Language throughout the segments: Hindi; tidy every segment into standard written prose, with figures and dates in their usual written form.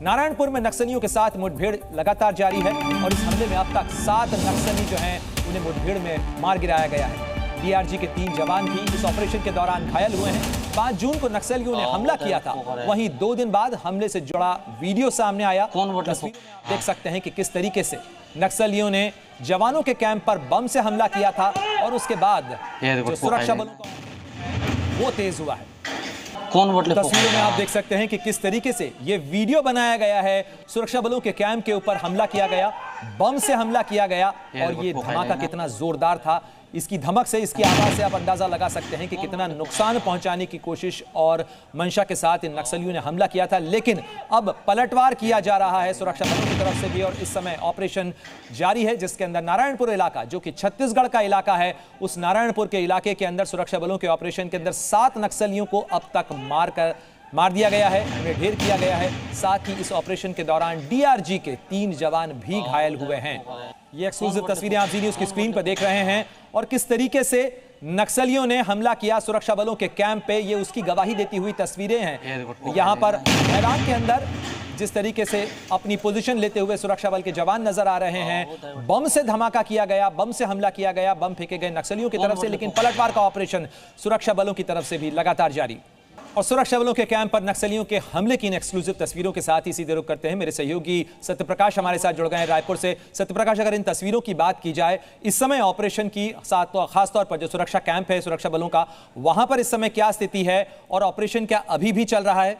नारायणपुर में नक्सलियों के साथ मुठभेड़ लगातार जारी है और इस हमले में अब तक 7 नक्सली जो हैं उन्हें मुठभेड़ में मार गिराया गया है। डीआरजी के 3 जवान भी इस ऑपरेशन के दौरान घायल हुए हैं। 5 जून को नक्सलियों ने हमला किया था, वहीं 2 दिन बाद हमले से जुड़ा वीडियो सामने आया। तस्वीर देख सकते हैं कि किस तरीके से नक्सलियों ने जवानों के कैंप पर बम से हमला किया था और उसके बाद जो सुरक्षा बलों का वो तेज हुआ है। तस्वीरों में आप देख सकते हैं कि किस तरीके से ये वीडियो बनाया गया है। सुरक्षा बलों के कैंप के ऊपर हमला किया गया, बम से हमला किया गया और ये धमाका कितना जोरदार था। इसकी धमक से, इसकी आवाज से आप अंदाजा लगा सकते हैं कि कितना नुकसान पहुंचाने की कोशिश और मंशा के साथ इन नक्सलियों ने हमला किया था। लेकिन अब पलटवार किया जा रहा है सुरक्षा बलों की तरफ से भी और इस समय ऑपरेशन जारी है, जिसके अंदर नारायणपुर इलाका जो कि छत्तीसगढ़ का इलाका है, उस नारायणपुर के इलाके के अंदर सुरक्षा बलों के ऑपरेशन के अंदर 7 नक्सलियों को अब तक मार दिया गया है, उन्हें ढेर किया गया है। साथ ही इस ऑपरेशन के दौरान डीआरजी के 3 जवान भी घायल हुए हैं। ये एक्सक्लूसिव तस्वीरें आप जी न्यूज़ की स्क्रीन पर देख रहे हैं और किस तरीके से नक्सलियों ने हमला किया सुरक्षा बलों के कैंप पे, ये उसकी गवाही देती हुई तस्वीरें हैं। यहां पर मैदान के अंदर जिस तरीके से अपनी पोजीशन लेते हुए सुरक्षा बल के जवान नजर आ रहे हैं। बम से धमाका किया गया, बम से हमला किया गया, बम फेंके गए नक्सलियों की तरफ से, लेकिन पलटवार का ऑपरेशन सुरक्षा बलों की तरफ से भी लगातार जारी। और सुरक्षा बलों के कैंप पर नक्सलियों के हमले की इन एक्सक्लूसिव तस्वीरों के साथ ही सीधे रुख करते हैं। मेरे सहयोगी सत्यप्रकाश हमारे साथ जुड़ गए हैं रायपुर से। सत्यप्रकाश, अगर इन तस्वीरों की बात की जाए, इस समय ऑपरेशन की खासतौर पर जो सुरक्षा कैंप है सुरक्षा बलों का, वहां पर इस समय क्या स्थिति है और ऑपरेशन क्या अभी भी चल रहा है?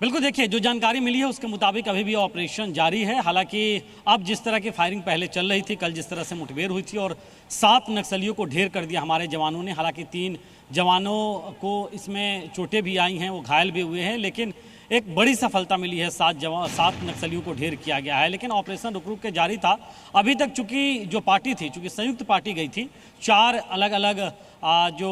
बिल्कुल, देखिए जो जानकारी मिली है उसके मुताबिक अभी भी ऑपरेशन जारी है। हालांकि अब जिस तरह की फायरिंग पहले चल रही थी, कल जिस तरह से मुठभेड़ हुई थी और 7 नक्सलियों को ढेर कर दिया हमारे जवानों ने। हालांकि 3 जवानों को इसमें चोटें भी आई हैं, वो घायल भी हुए हैं, लेकिन एक बड़ी सफलता मिली है। 7 नक्सलियों को ढेर किया गया है, लेकिन ऑपरेशन रुक रुक के जारी था। अभी तक चूंकि जो पार्टी थी, चूंकि संयुक्त पार्टी गई थी, 4 अलग अलग जो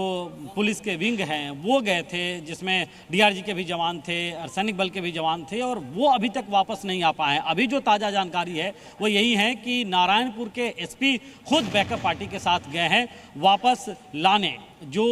पुलिस के विंग हैं वो गए थे, जिसमें डीआरजी के भी जवान थे, अर्धसैनिक बल के भी जवान थे, और वो अभी तक वापस नहीं आ पाए हैं। अभी जो ताज़ा जानकारी है वो यही है कि नारायणपुर के एसपी खुद बैकअप पार्टी के साथ गए हैं वापस लाने जो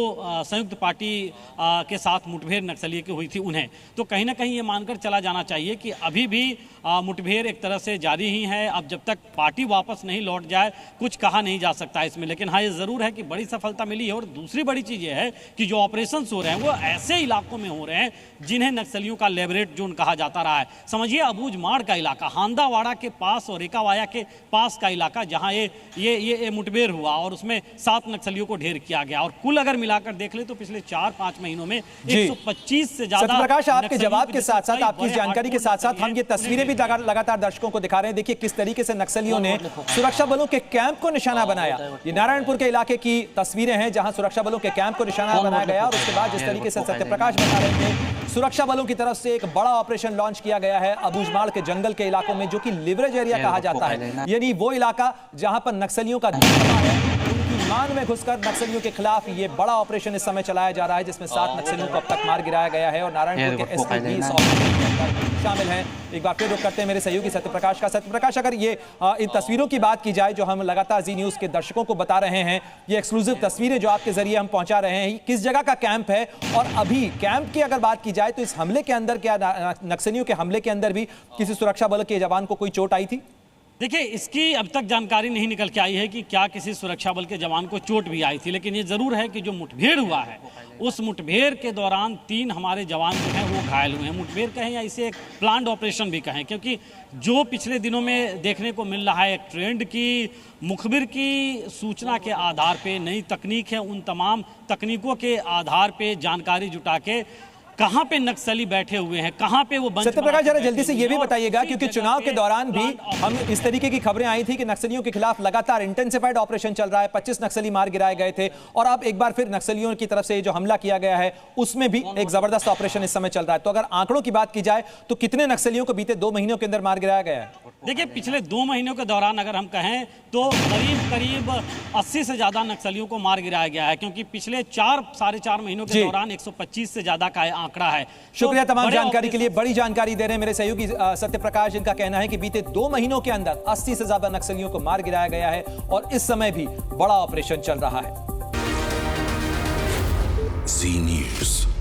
संयुक्त पार्टी के साथ मुठभेड़ नक्सलियों की हुई थी उन्हें। तो कहीं ना कहीं ये मानकर चला जाना चाहिए कि अभी भी मुठभेड़ एक तरह से जारी ही है। अब जब तक पार्टी वापस नहीं लौट जाए कुछ कहा नहीं जा सकता इसमें, लेकिन हाँ ये ज़रूर है कि बड़ी सफलता मिली है। और दूसरी बड़ी चीज़ ये है कि जो ऑपरेशन हो रहे हैं वो ऐसे इलाकों में हो रहे हैं जिन्हें नक्सलियों का लेबरेट जोन कहा जाता रहा है। समझिए अबूझमाड़ का इलाका, हांदावाड़ा के पास और रेकावाया के पास का इलाका, जहाँ ये मुठभेड़ हुआ और उसमें 7 नक्सलियों को ढेर किया गया। और कुल अगर मिलाकर देख ले तो पिछले 4-5 महीनों में 125 से ज्यादा। सत्यप्रकाश, आपके जवाब के साथ साथ, आपकी जानकारी के साथ साथ हम ये तस्वीरें भी लगातार दर्शकों को दिखा रहे हैं। देखिए किस तरीके से नक्सलियों ने सुरक्षा बलों के कैंप को निशाना बनाया। ये नारायणपुर के इलाके की तस्वीरें हैं जहां सुरक्षा बलों के कैंप को निशाना बनाया गया और उसके बाद जिस तरीके से सत्यप्रकाश बता रहे थे, सुरक्षा बलों की तरफ से एक बड़ा ऑपरेशन लॉन्च किया गया है अबूझमाड़ के जंगल के इलाकों में, जो कि लिवरेज एरिया कहा जाता है, यानी वो इलाका जहां पर नक्सलियों का मान में घुसकर नक्सलियों के खिलाफ ये बड़ा ऑपरेशन इस समय चलाया जा रहा है, जिसमें 7 नक्सलियों को अब तक मार गिराया गया है और नारायणपुर के एसपी भी इस ऑपरेशन के अंदर शामिल हैं। एक बार फिर रुख करते हैं मेरे सहयोगी सत्यप्रकाश का। सत्यप्रकाश, अगर ये इन तस्वीरों की बात की जाए जो हम लगातार जी न्यूज़ के दर्शकों को बता रहे हैं, ये एक्सक्लूसिव तस्वीरें जो आपके जरिए हम पहुंचा रहे हैं, किस जगह का कैंप है और अभी कैंप की अगर बात की जाए तो इस हमले के अंदर क्या नक्सलियों के हमले के अंदर भी किसी सुरक्षा बल के जवान को कोई चोट आई थी? देखिए इसकी अब तक जानकारी नहीं निकल के आई है कि क्या किसी सुरक्षा बल के जवान को चोट भी आई थी, लेकिन ये जरूर है कि जो मुठभेड़ हुआ है उस मुठभेड़ के दौरान 3 हमारे जवान जो हैं वो घायल हुए हैं। मुठभेड़ कहें या इसे एक प्लान्ड ऑपरेशन भी कहें, क्योंकि जो पिछले दिनों में देखने को मिल रहा है एक ट्रेंड की मुखबिर की सूचना के आधार पे, नई तकनीक है, उन तमाम तकनीकों के आधार पे जानकारी जुटा के कहां पे नक्सली बैठे हुए हैं, कहां पे वो बंद। सत्यप्रकाश, जरा जल्दी से ये भी बताइएगा, क्योंकि चुनाव के दौरान भी हम इस तरीके की खबरें आई थी कि नक्सलियों के खिलाफ लगातार इंटेंसिफाइड ऑपरेशन चल रहा है, 25 नक्सली मार गिराए गए थे और अब एक बार फिर नक्सलियों की तरफ से जो हमला किया गया है उसमें भी एक जबरदस्त ऑपरेशन इस समय चल रहा है। तो अगर आंकड़ों की बात की जाए तो कितने नक्सलियों को बीते 2 महीनों के अंदर मार गिराया गया है? देखिए पिछले 2 महीनों के दौरान अगर हम कहें तो करीब 80 से ज्यादा नक्सलियों को मार गिराया गया है, क्योंकि पिछले 4-4.5 महीनों के दौरान 125 से ज्यादा का आंकड़ा है। शुक्रिया तमाम जानकारी के लिए। बड़ी जानकारी दे रहे हैं मेरे सहयोगी सत्यप्रकाश, जिनका कहना है कि बीते 2 महीनों के अंदर 80 से ज्यादा नक्सलियों को मार गिराया गया है और इस समय भी बड़ा ऑपरेशन चल रहा है। जी न्यूज़।